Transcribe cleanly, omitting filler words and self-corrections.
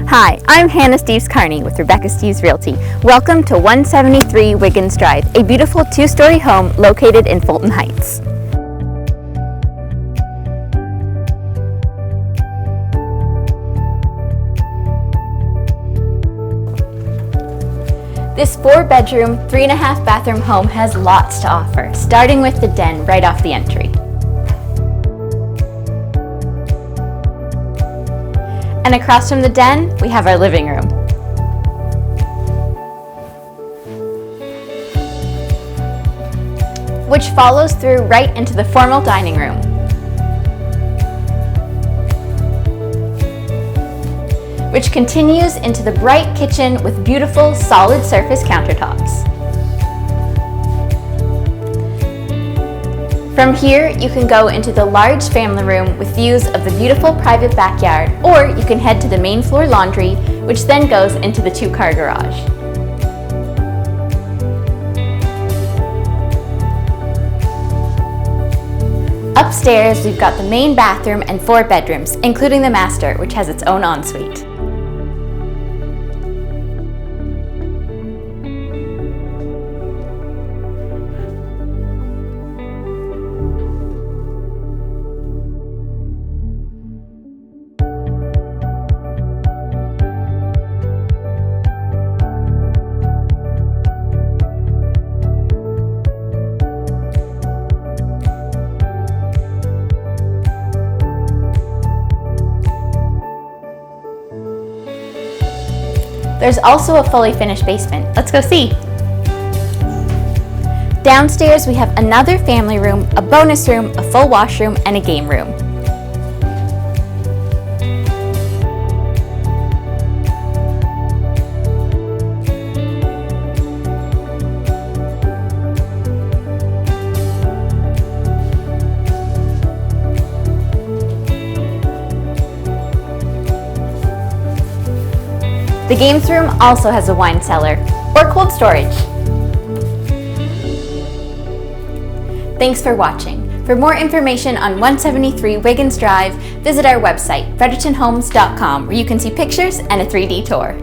Hi, I'm Hannah Steeves Carney with Rebecca Steeves Realty. Welcome to 173 Wiggins Drive, a beautiful two-story home located in Fulton Heights. This 4-bedroom, 3.5 bathroom home has lots to offer, starting with the den right off the entry. And across from the den, we have our living room. Which follows through right into the formal dining room. Which continues into the bright kitchen with beautiful solid surface countertops. From here, you can go into the large family room with views of the beautiful private backyard, or you can head to the main floor laundry, which then goes into the 2-car garage. Upstairs, we've got the main bathroom and 4 bedrooms, including the master, which has its own ensuite. There's also a fully finished basement. Let's go see. Downstairs, we have another family room, a bonus room, a full washroom, and a game room. The games room also has a wine cellar or cold storage. Thanks for watching. For more information on 173 Wiggins Drive, visit our website, frederictonhomes.com, where you can see pictures and a 3D tour.